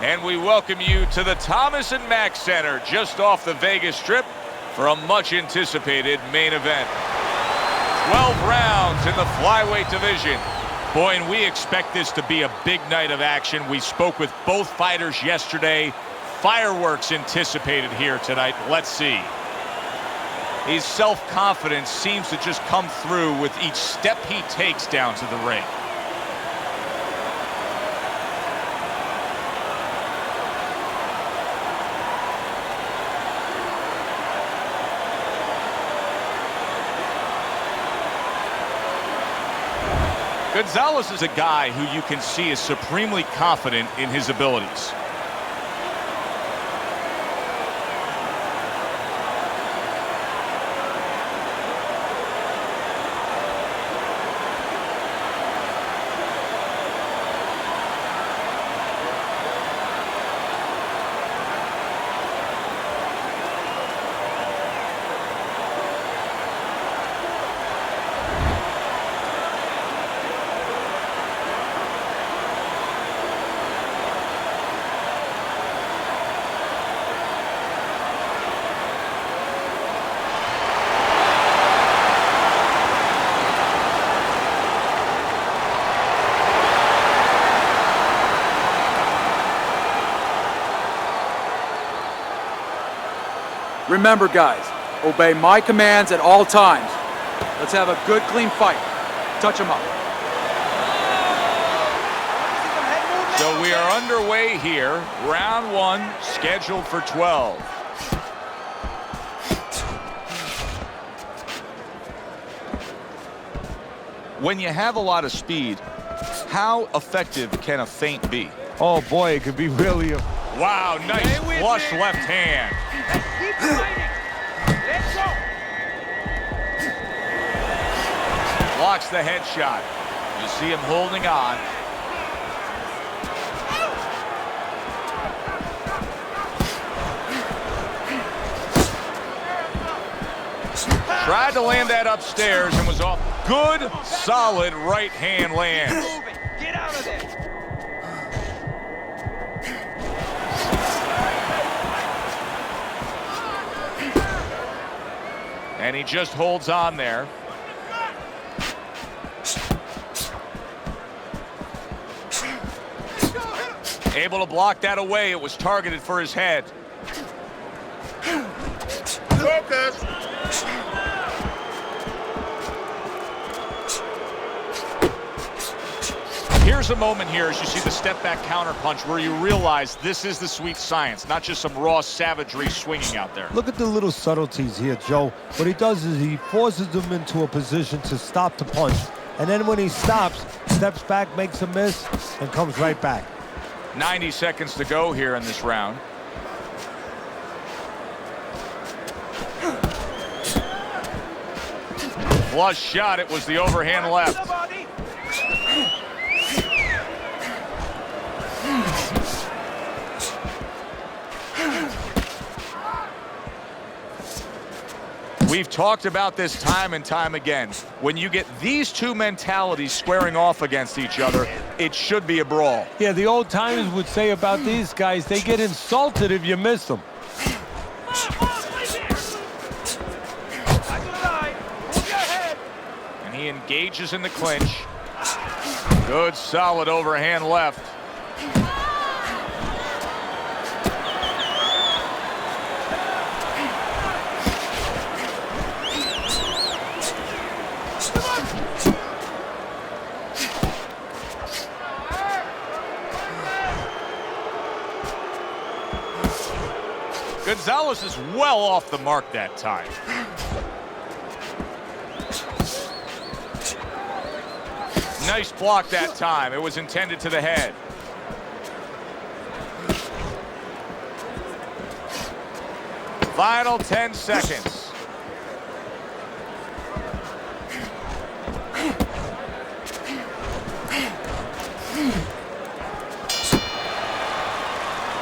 And we welcome you to the Thomas & Mack Center, just off the Vegas Strip, for a much-anticipated main event. 12 rounds in the flyweight division. Boy, and we expect this to be a big night of action. We spoke with both fighters yesterday. Fireworks anticipated here tonight. Let's see. His self-confidence seems to just come through with each step he takes down to the ring. Gonzalez is a guy who you can see is supremely confident in his abilities. Remember, guys, obey my commands at all times. Let's have a good, clean fight. Touch him up. So we are underway here. Round 1, scheduled for 12. When you have a lot of speed, how effective can a feint be? Oh boy, it could be really a... Wow, nice flush left hand. Keep fighting. Let's go. Blocks the headshot. You see him holding on. Tried to land that upstairs and was off. Good, solid right hand lands. Get out of there. And he just holds on there. Able to block that away. It was targeted for his head. Focus. Here's a moment here as you see the step back counter punch where you realize this is the sweet science, not just some raw savagery swinging out there. Look at the little subtleties here, Joe. What he does is he forces them into a position to stop the punch. And then when he stops, steps back, makes a miss, and comes right back. 90 seconds to go here in this round. Flush shot. It was the overhand left. We've talked about this time and time again. When you get these two mentalities squaring off against each other, it should be a brawl. Yeah, the old timers would say about these guys, they get insulted if you miss them. And he engages in the clinch. Good, solid overhand left. Gonzalez is well off the mark that time. Nice block that time. It was intended to the head. Final 10 seconds.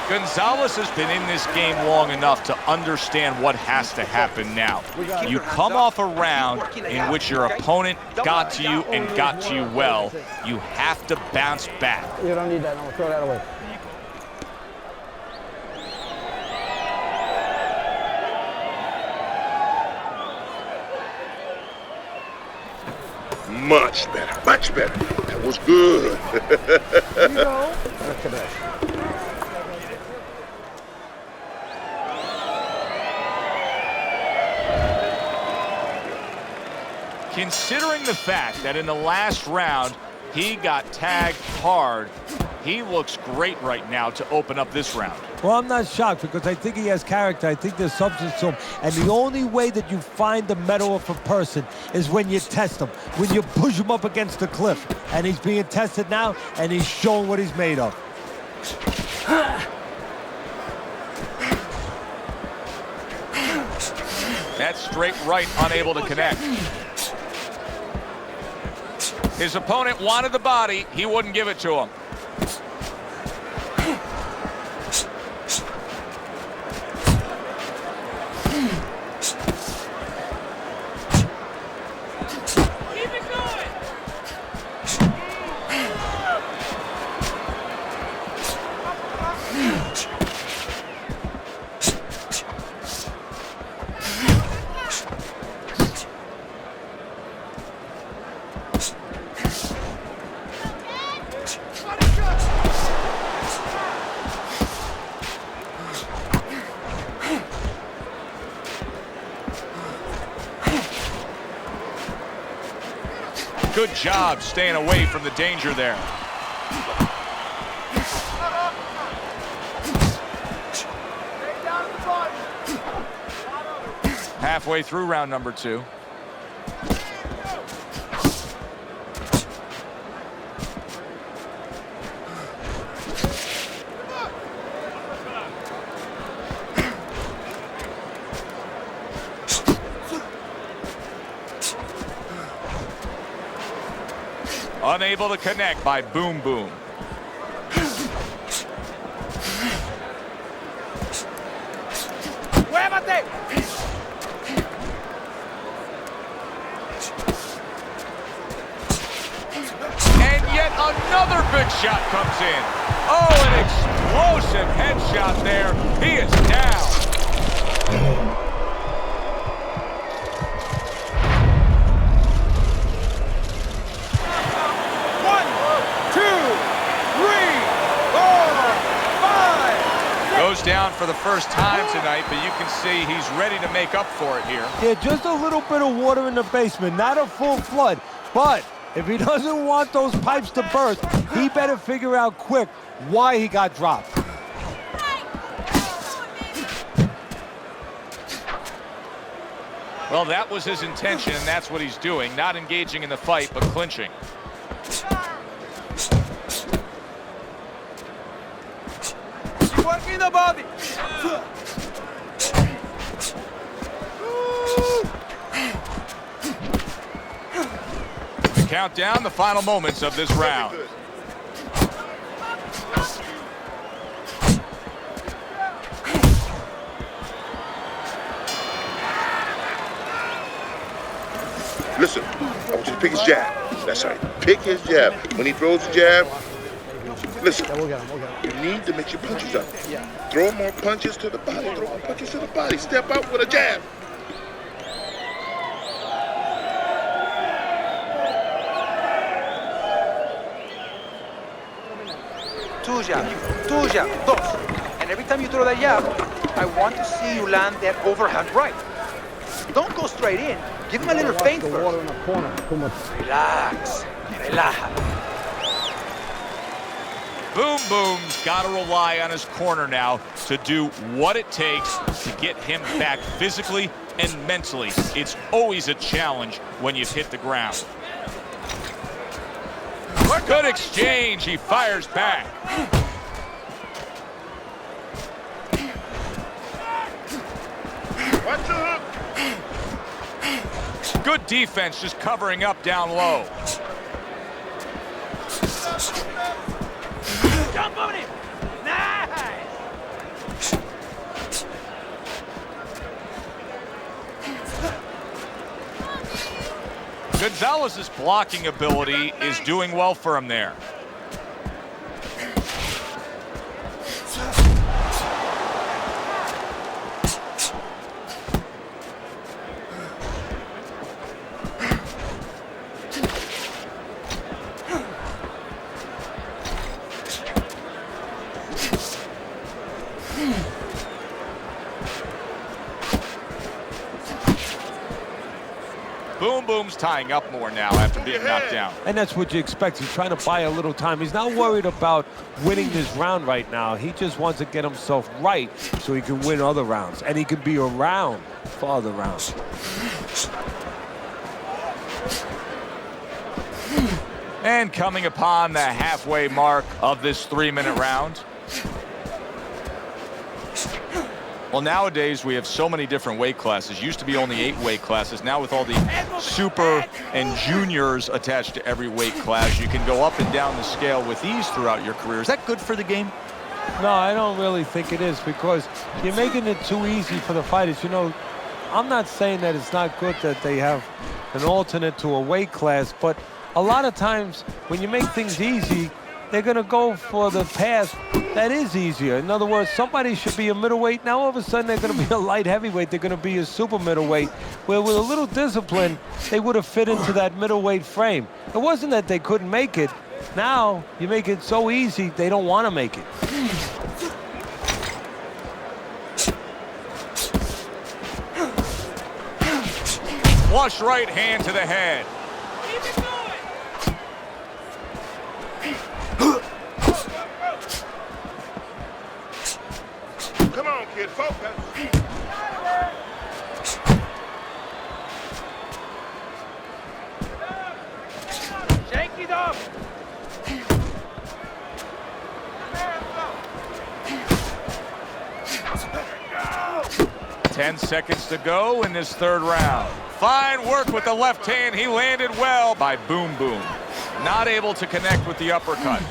Gonzalez has been in this game long enough to understand what has to happen now. You come off a round in which your opponent got to you and got to you well. You have to bounce back. You don't need that. No, throw that away. Much better, much better. That was good. Here you go. Considering the fact that in the last round he got tagged hard, he looks great right now to open up this round. Well, I'm not shocked because I think he has character. I think there's substance to him. And the only way that you find the mettle of a person is when you test him, when you push him up against the cliff. And he's being tested now, and he's showing what he's made of. That straight right unable to connect. His opponent wanted the body. He wouldn't give it to him. Good job staying away from the danger there. Halfway through round number 2. Unable to connect by Boom Boom. ¡Muévate! And yet another big shot comes in. Oh, an explosive headshot there. He is down. Goes down for the first time tonight, but you can see he's ready to make up for it here. Yeah, just a little bit of water in the basement, not a full flood. But if he doesn't want those pipes to burst, he better figure out quick why he got dropped. Well, that was his intention, and that's what he's doing. Not engaging in the fight, but clinching. Working the body. Count down the final moments of this round. Listen, I want you to pick his jab. That's right. Pick his jab. When he throws the jab, listen, you need to mix your punches up. Throw more punches to the body. Throw more punches to the body. Step out with a jab. Two jab, dos. And every time you throw that jab, I want to see you land that overhand right. Don't go straight in. Give him a little feint first. Relax. Relaja. Boom Boom's got to rely on his corner now to do what it takes to get him back physically and mentally. It's always a challenge when you've hit the ground. Good exchange. He fires back. Watch the hook. Good defense, just covering up down low. Jump on him. Nice. Gonzalez's blocking ability is doing well for him there. Boom Boom's tying up more now after being knocked down. And that's what you expect. He's trying to buy a little time. He's not worried about winning this round right now. He just wants to get himself right so he can win other rounds. And he can be around for other rounds. And coming upon the halfway mark of this 3-minute round. Well, nowadays we have so many different weight classes. Used to be only 8 weight classes. Now with all the super and juniors attached to every weight class, you can go up and down the scale with ease throughout your career. Is that good for the game? No, I don't really think it is, because you're making it too easy for the fighters. You know, I'm not saying that it's not good that they have an alternate to a weight class, but a lot of times when you make things easy, they're going to go for the path that is easier. In other words, somebody should be a middleweight. Now all of a sudden they're going to be a light heavyweight. They're going to be a super middleweight, where with a little discipline, they would have fit into that middleweight frame. It wasn't that they couldn't make it. Now you make it so easy, they don't want to make it. Flush right hand to the head. Come on, kid, focus. Shake it up. 10 seconds to go in this 3rd round. Fine work with the left hand. He landed well by Boom Boom. Not able to connect with the uppercut.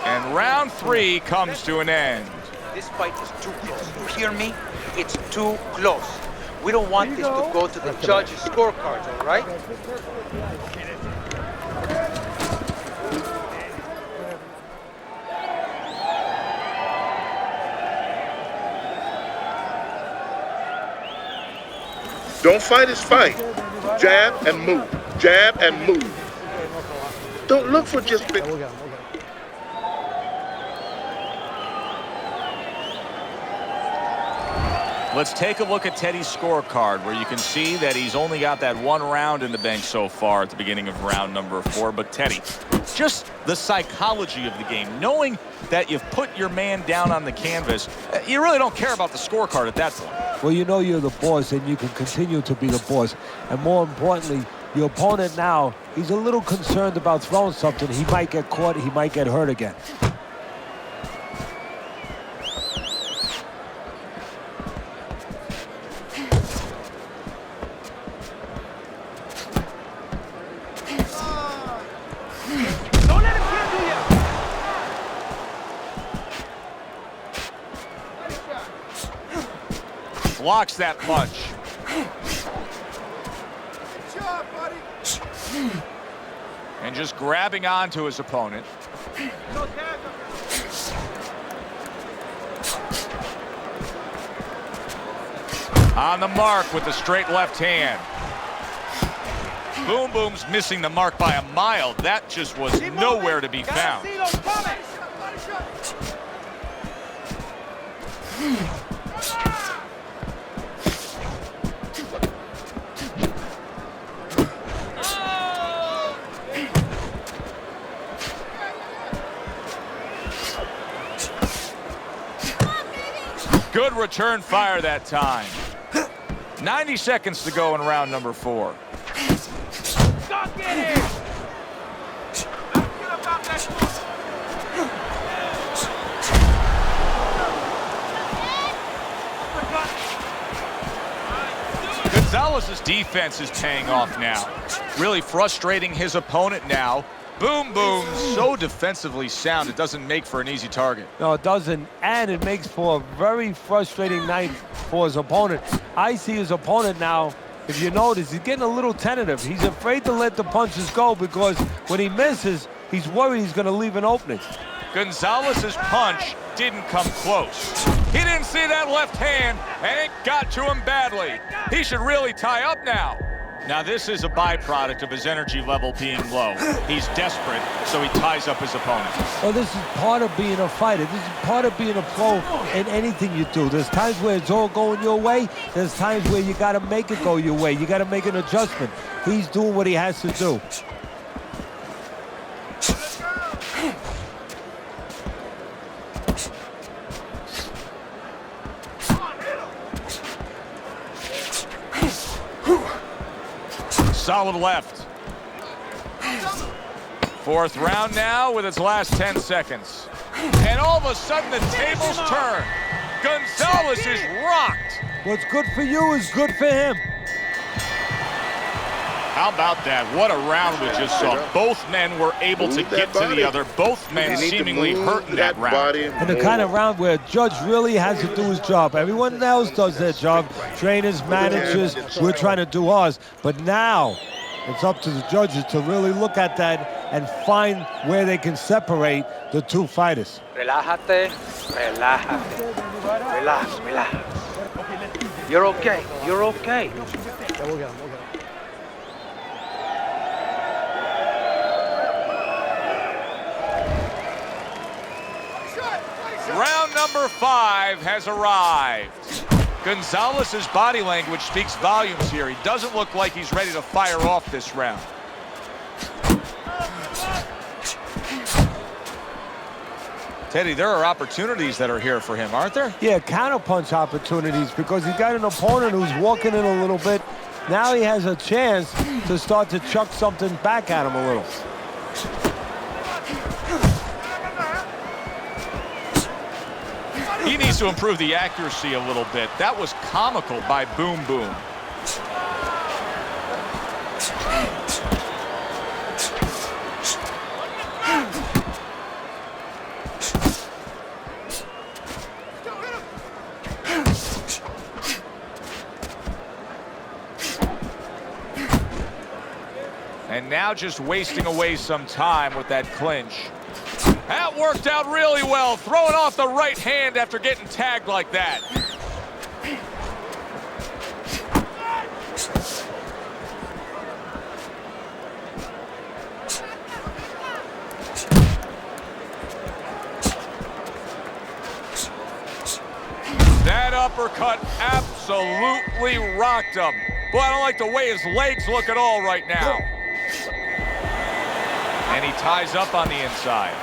And round 3 comes to an end. This fight is too close. You hear me? It's too close. We don't want this to go to the judges' scorecards, all right? Don't fight his fight. Jab and move. Jab and move. Don't look for just big. Let's take a look at Teddy's scorecard, where you can see that he's only got that 1 round in the bank so far at the beginning of round number 4. But Teddy, just the psychology of the game, knowing that you've put your man down on the canvas, you really don't care about the scorecard at that point. Well, you know you're the boss, and you can continue to be the boss. And more importantly, your opponent now, he's a little concerned about throwing something. He might get caught, he might get hurt again. Don't let him handle you. Blocks that punch. Good job, buddy. And just grabbing onto his opponent. On the mark with the straight left hand. Boom Boom's missing the mark by a mile. That just was nowhere to be found. Good return fire that time. 90 seconds to go in round number 4. Stop it! Gonzalez's defense is paying off now. Really frustrating his opponent now. Boom Boom, so defensively sound, it doesn't make for an easy target. No, it doesn't, and it makes for a very frustrating night for his opponent. I see his opponent now, if you notice, he's getting a little tentative. He's afraid to let the punches go because when he misses, he's worried he's going to leave an opening. Gonzalez's punch didn't come close. He didn't see that left hand, and it got to him badly. He should really tie up now. Now this is a byproduct of his energy level being low. He's desperate, so he ties up his opponent. Well, this is part of being a fighter. This is part of being a pro in anything you do. There's times where it's all going your way. There's times where you got to make it go your way. You got to make an adjustment. He's doing what he has to do. Solid left. Fourth round now with its last 10 seconds. And all of a sudden the tables turn. Gonzalez is rocked. What's good for you is good for him. How about that? What a round we just saw. Both men were able to get to the other. Both men seemingly hurt in that round. And the kind of round where a judge really has to do his job. Everyone else does their job. Trainers, managers, we're trying to do ours. But now it's up to the judges to really look at that and find where they can separate the two fighters. Relájate, relájate. Relax, relax. You're okay, you're okay. Round number 5 has arrived. Gonzalez's body language speaks volumes here. He doesn't look like he's ready to fire off this round. Teddy, there are opportunities that are here for him, aren't there? Yeah, counterpunch opportunities because he's got an opponent who's walking in a little bit. Now he has a chance to start to chuck something back at him a little. He needs to improve the accuracy a little bit. That was comical by Boom Boom. And now just wasting away some time with that clinch. That worked out really well, throwing off the right hand after getting tagged like that. That uppercut absolutely rocked him. Boy, I don't like the way his legs look at all right now. And he ties up on the inside.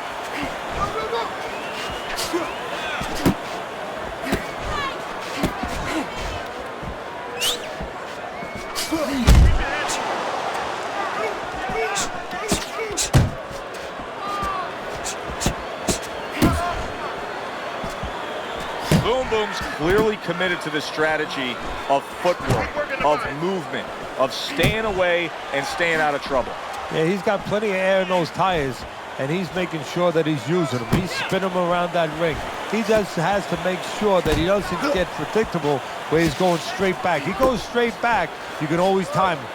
Boom Boom's clearly committed to the strategy of footwork, of movement, of staying away and staying out of trouble. Yeah, he's got plenty of air in those tires, and he's making sure that he's using them. He's spinning them around that ring. He just has to make sure that he doesn't get predictable where he's going straight back. He goes straight back, you can always time him.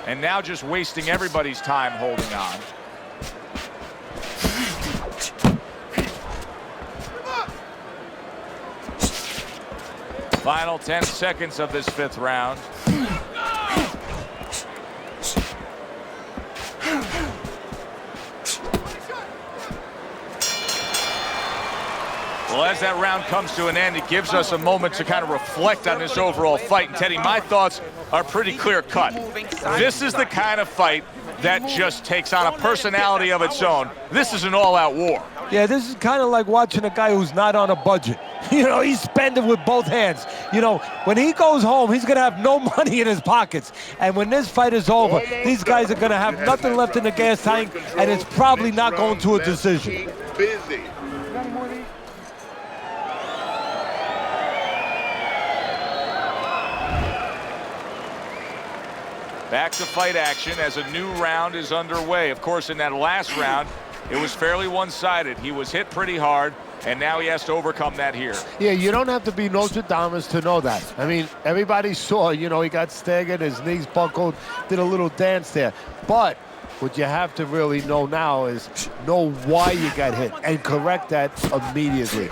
And now just wasting everybody's time holding on. Final 10 seconds of this 5th round. Well, as that round comes to an end, it gives us a moment to kind of reflect on this overall fight. And Teddy, my thoughts are pretty clear cut. This is the kind of fight that just takes on a personality of its own. This is an all-out war. Yeah, this is kind of like watching a guy who's not on a budget. You know, he's spending with both hands. You know, when he goes home, he's going to have no money in his pockets. And when this fight is over, these guys are going to have nothing left in the gas tank, and it's probably not going to a decision. Busy. Back to fight action as a new round is underway. Of course, in that last round, it was fairly one-sided. He was hit pretty hard, and now he has to overcome that here. Yeah, you don't have to be Nostradamus to know that. I mean, everybody saw, you know, he got staggered, his knees buckled, did a little dance there. But what you have to really know now is know why you got hit and correct that immediately.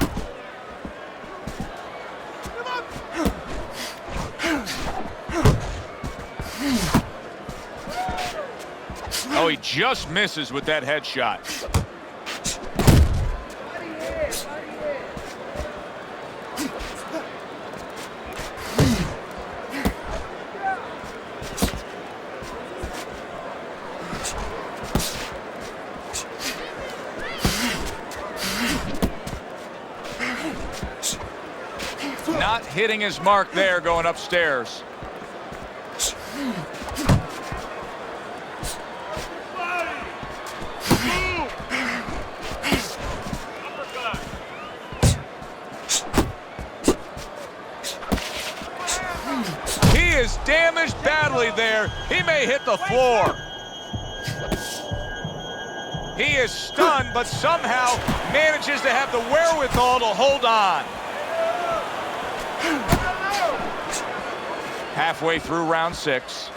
Oh, he just misses with that headshot. Not hitting his mark there going upstairs. He is damaged badly there. He may hit the floor. He is stunned, but somehow manages to have the wherewithal to hold on. Halfway through round 6,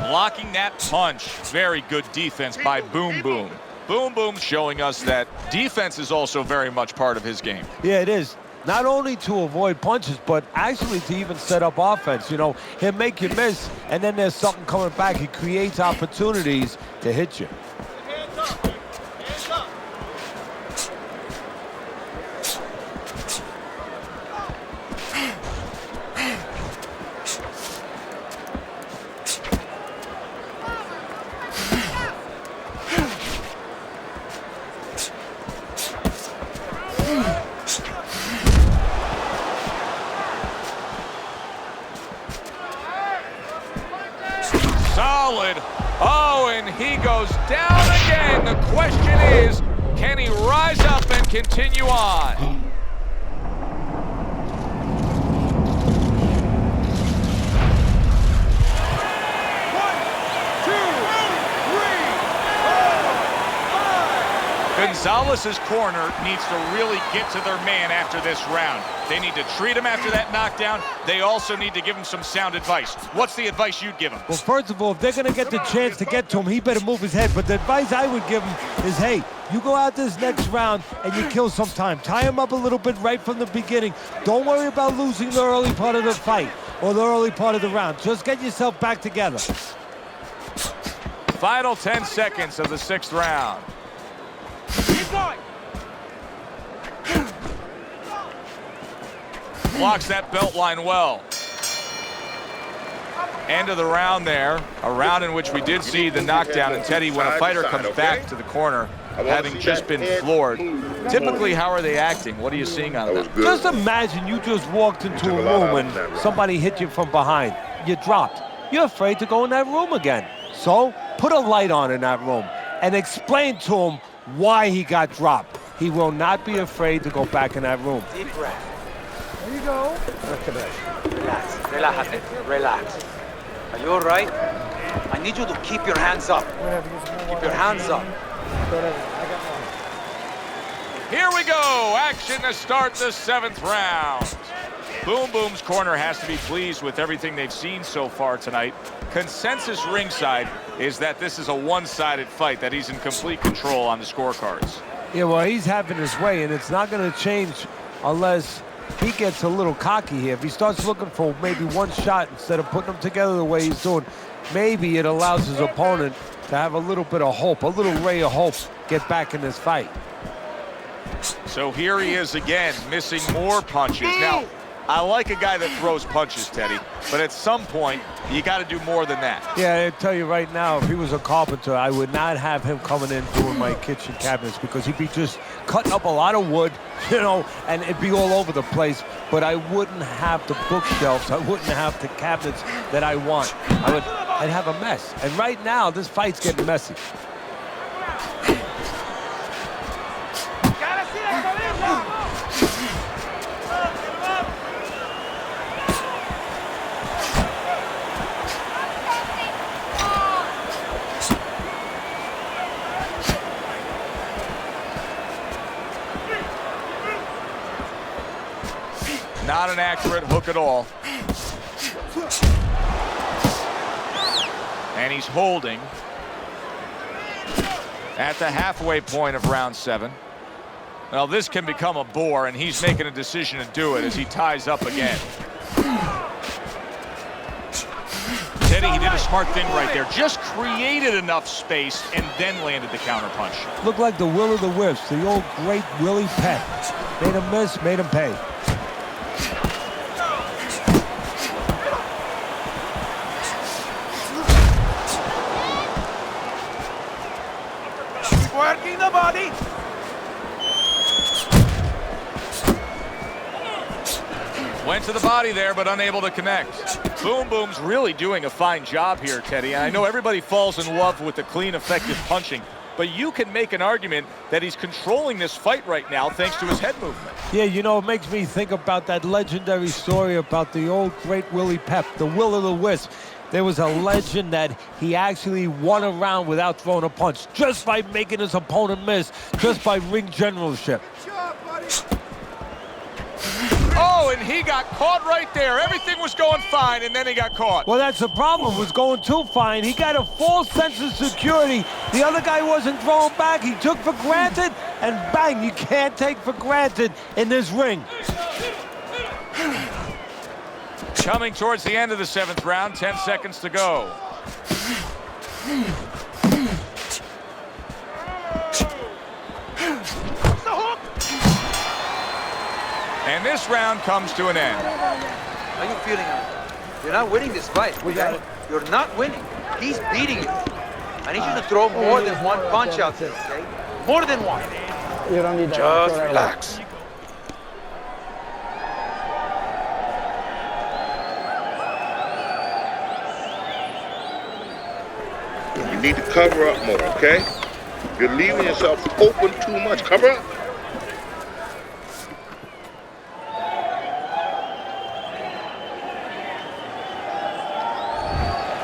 blocking that punch. Very good defense by Boom Boom. Boom Boom showing us that defense is also very much part of his game. Yeah, it is. Not only to avoid punches, but actually to even set up offense. You know, he'll make you miss, and then there's something coming back. He creates opportunities to hit you. Hands up, man. Hands up. Solid. Oh, and he goes down again. The question is, can he rise up and continue on? Gonzalez's corner needs to really get to their man after this round. They need to treat him after that knockdown. They also need to give him some sound advice. What's the advice you'd give him? Well, first of all, if they're going to get the chance to get to him, he better move his head. But the advice I would give him is, hey, you go out this next round and you kill some time. Tie him up a little bit right from the beginning. Don't worry about losing the early part of the fight or the early part of the round. Just get yourself back together. Final 10 seconds of the 6th round. Keep going. Blocks that belt line well. End of the round there. A round in which we did see the knockdown. And Teddy, when a fighter comes back to the corner, having just been floored, typically how are they acting? What are you seeing on that? Just imagine you just walked into a room and somebody hit you from behind. You dropped. You're afraid to go in that room again. So put a light on in that room and explain to him why he got dropped. He will not be afraid to go back in that room. Deep breath. There you go. Relax. Relájate. Relax. Are you all right? I need you to keep your hands up. Keep your hands up. Here we go. Action to start the 7th round. Boom Boom's corner has to be pleased with everything they've seen so far tonight. Consensus ringside is that this is a one-sided fight, that he's in complete control on the scorecards. Yeah, well, he's having his way, and it's not going to change unless he gets a little cocky here. If he starts looking for maybe one shot instead of putting them together the way he's doing, maybe it allows his opponent to have a little bit of hope, a little ray of hope, get back in this fight. So here he is again, missing more punches. Now, I like a guy that throws punches, Teddy, but at some point, you got to do more than that. Yeah, I tell you right now, if he was a carpenter, I would not have him coming in doing my kitchen cabinets because he'd be just cutting up a lot of wood, you know, and it'd be all over the place. But I wouldn't have the bookshelves. I wouldn't have the cabinets that I want. I'd have a mess. And right now, this fight's getting messy. Not an accurate hook at all. And he's holding at the halfway point of round 7. Well, this can become a bore, and he's making a decision to do it as he ties up again. Teddy, he did a smart thing right there. Just created enough space and then landed the counterpunch. Looked like the will of the wisps, the old great Willie Pett. Made him miss, made him pay. Working the body. Went to the body there, but unable to connect. Boom Boom's really doing a fine job here, Teddy. And I know everybody falls in love with the clean, effective punching, but you can make an argument that he's controlling this fight right now thanks to his head movement. Yeah, you know, it makes me think about that legendary story about the old great Willie Pett, the will of the wisp. There was a legend that he actually won a round without throwing a punch, just by making his opponent miss, just by ring generalship. Oh, and he got caught right there. Everything was going fine, and then he got caught. Well, that's the problem. It was going too fine. He got a false sense of security. The other guy wasn't throwing back. He took for granted, and bang, you can't take for granted in this ring. Coming towards the end of the 7th round, 10 seconds to go. And this round comes to an end. How are you feeling? You're not winning this fight. Okay? You're not winning. He's beating you. I need you to throw more than one punch out there, okay? More than one. You don't need that. Just relax. You need to cover up more, okay? You're leaving yourself open too much. Cover up.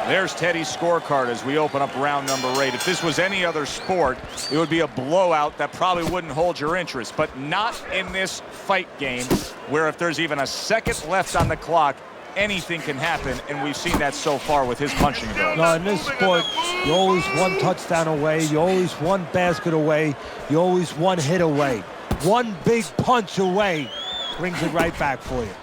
There's Teddy's scorecard as we open up round number 8. If this was any other sport, it would be a blowout that probably wouldn't hold your interest, but not in this fight game, where if there's even a second left on the clock, anything can happen, and we've seen that so far with his punching ability. No, in this sport, you're always one touchdown away, you're always one basket away, you're always one hit away. One big punch away brings it right back for you.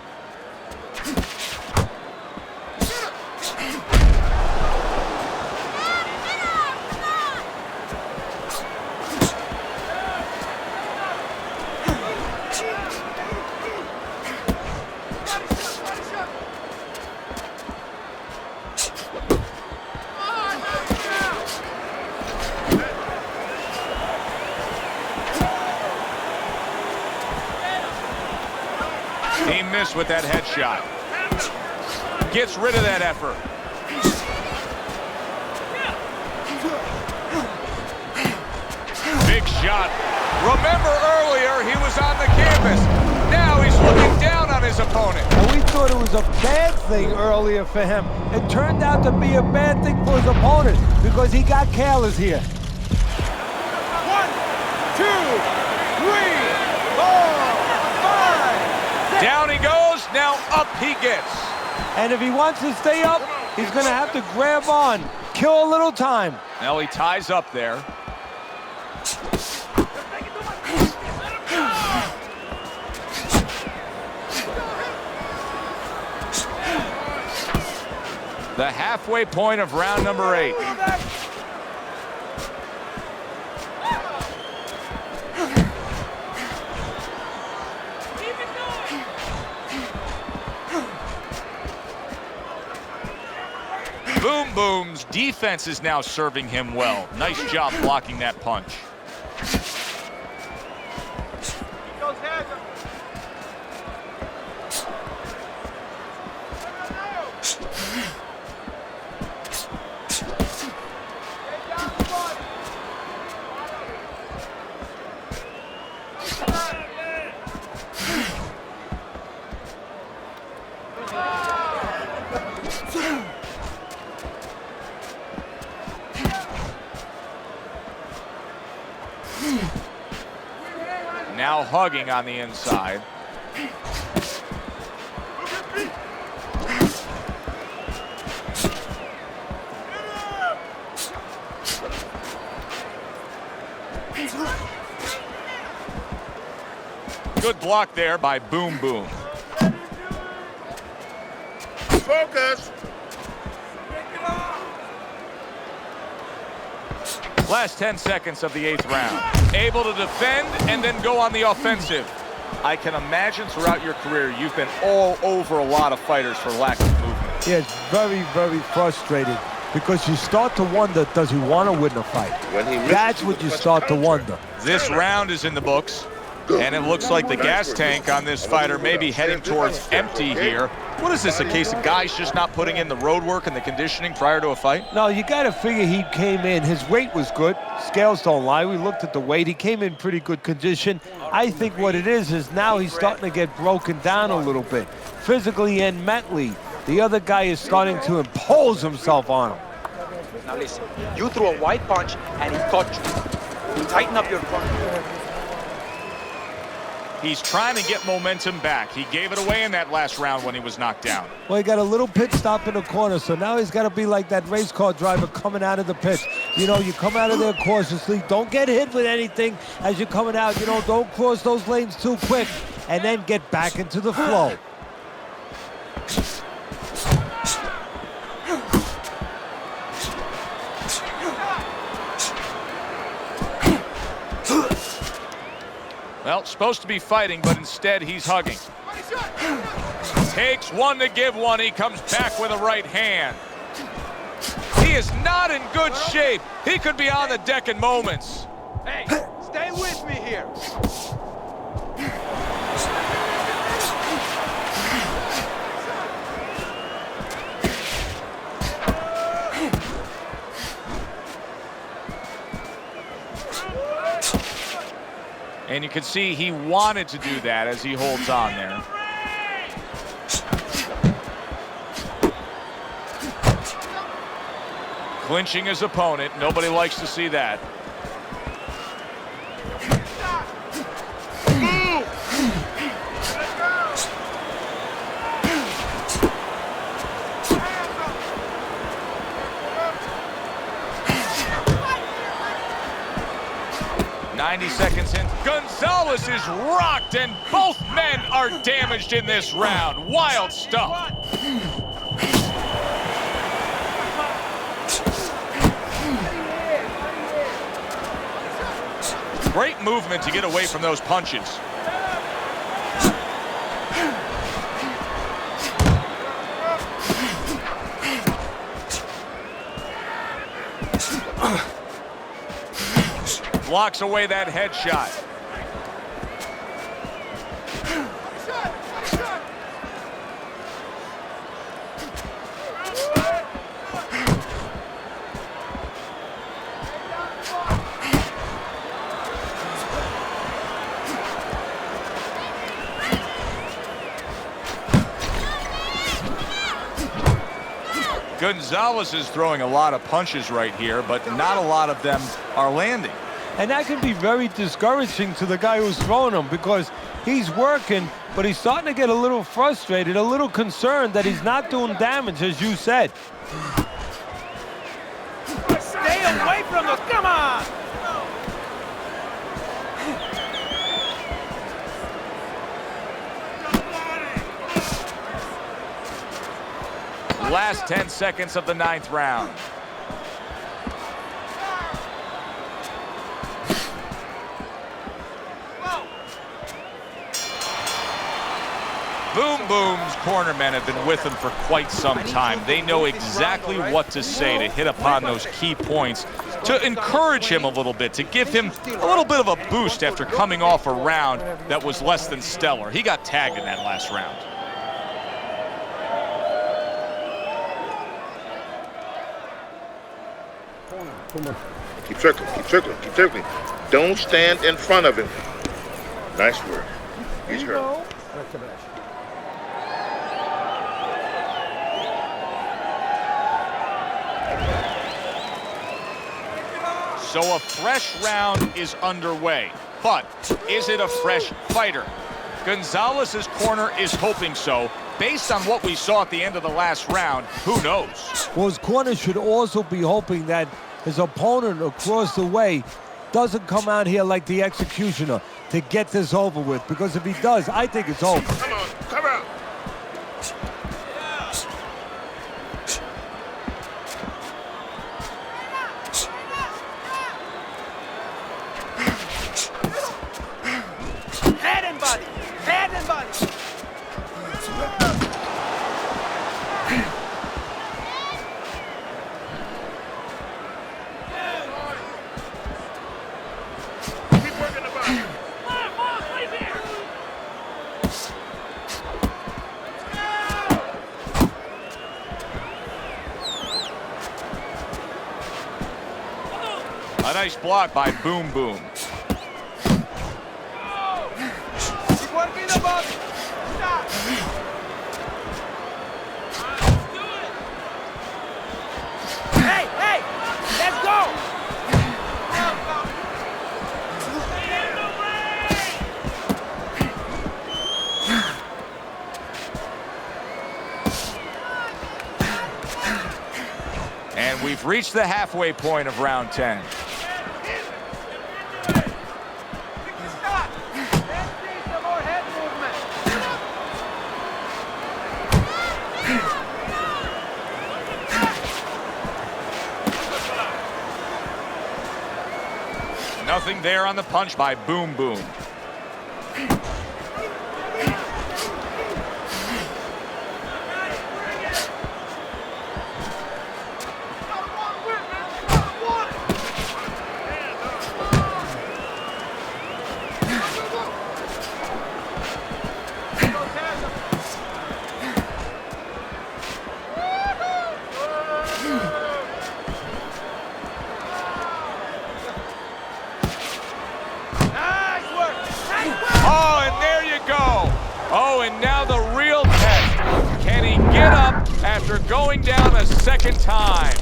He missed with that headshot. Gets rid of that effort. Big shot. Remember earlier, he was on the canvas. Now he's looking down on his opponent. And we thought it was a bad thing earlier for him. It turned out to be a bad thing for his opponent because he got careless here. 1, 2, 3, 4, 5. Down he goes, now up he gets. And if he wants to stay up, he's going to have to grab on, kill a little time. Now he ties up there. The halfway point of round number 8. Boom Boom's defense is now serving him well. Nice job blocking that punch. Now hugging on the inside. Good block there by Boom Boom. Focus. Last 10 seconds of the 8th round. Able to defend and then go on the offensive. I can imagine throughout your career you've been all over a lot of fighters for lack of movement. Yeah, it's very, very frustrating because you start to wonder, does he want to win the fight? That's what you start to wonder. This round is in the books, and it looks like the gas tank on this fighter may be heading towards empty here. What is this, a case of guys just not putting in the road work and the conditioning prior to a fight? No, you got to figure he came in. His weight was good. Scales don't lie. We looked at the weight. He came in pretty good condition. I think what it is now he's starting to get broken down a little bit, physically and mentally. The other guy is starting to impose himself on him. Now listen, you threw a wide punch and he caught you. Tighten up your punch. He's trying to get momentum back. He gave it away in that last round when he was knocked down. Well, he got a little pit stop in the corner, so now he's got to be like that race car driver coming out of the pits. You know, you come out of there cautiously. Don't get hit with anything as you're coming out. You know, don't cross those lanes too quick, and then get back into the flow. Well, supposed to be fighting, but instead he's hugging. Takes one to give one. He comes back with a right hand. He is not in good shape. He could be on the deck in moments. Hey, stay with me here. And you can see he wanted to do that as he holds on there. Clinching his opponent. Nobody likes to see that. Seconds in. Gonzalez is rocked, and both men are damaged in this round. Wild stuff. Great movement to get away from those punches. Blocks away that headshot. Gonzalez is throwing a lot of punches right here, but not a lot of them are landing. And that can be very discouraging to the guy who's throwing them because he's working, but he's starting to get a little frustrated, a little concerned that he's not doing damage, as you said. Stay away from us, come on! Last 10 seconds of the 9th round. Boom Boom's cornermen have been with him for quite some time. They know exactly what to say to hit upon those key points, to encourage him a little bit, to give him a little bit of a boost after coming off a round that was less than stellar. He got tagged in that last round. Keep circling, keep circling, keep circling. Don't stand in front of him. Nice work. He's hurt. So a fresh round is underway, but is it a fresh fighter? Gonzalez's corner is hoping so. Based on what we saw at the end of the last round, who knows? Well, his corner should also be hoping that his opponent across the way doesn't come out here like the executioner, to get this over with, because if he does, I think it's over. Come on, cover out. Head and body. Head and body. Keep working the body. A nice block by Boom Boom. Keep working the body. Stop. Hey, hey, let's go. And we've reached the halfway point of round 10. Stop. Let's see some more head movement. Nothing there on the punch by Boom Boom. Oh, and there you go. Oh, and now the real test. Can he get up after going down a second time?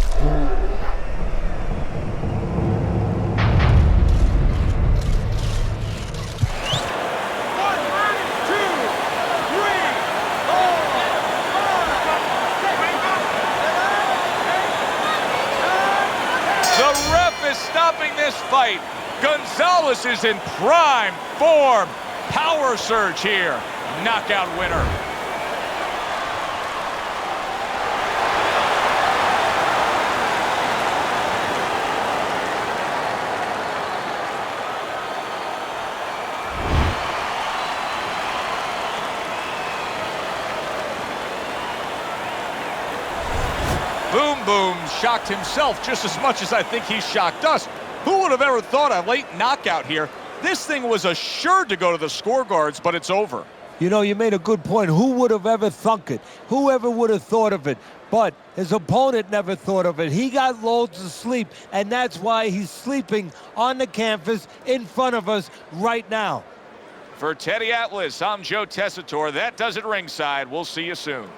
The ref is stopping this fight. Gonzalez is in prime form. Power surge here. Knockout winner. Boom Boom shocked himself just as much as I think he shocked us. Who would have ever thought a late knockout here? This thing was assured to go to the scorecards, but it's over. You know, you made a good point. Who would have ever thunk it? Whoever would have thought of it? But his opponent never thought of it. He got loads of sleep, and that's why he's sleeping on the canvas in front of us right now. For Teddy Atlas, I'm Joe Tessitore. That does it ringside. We'll see you soon.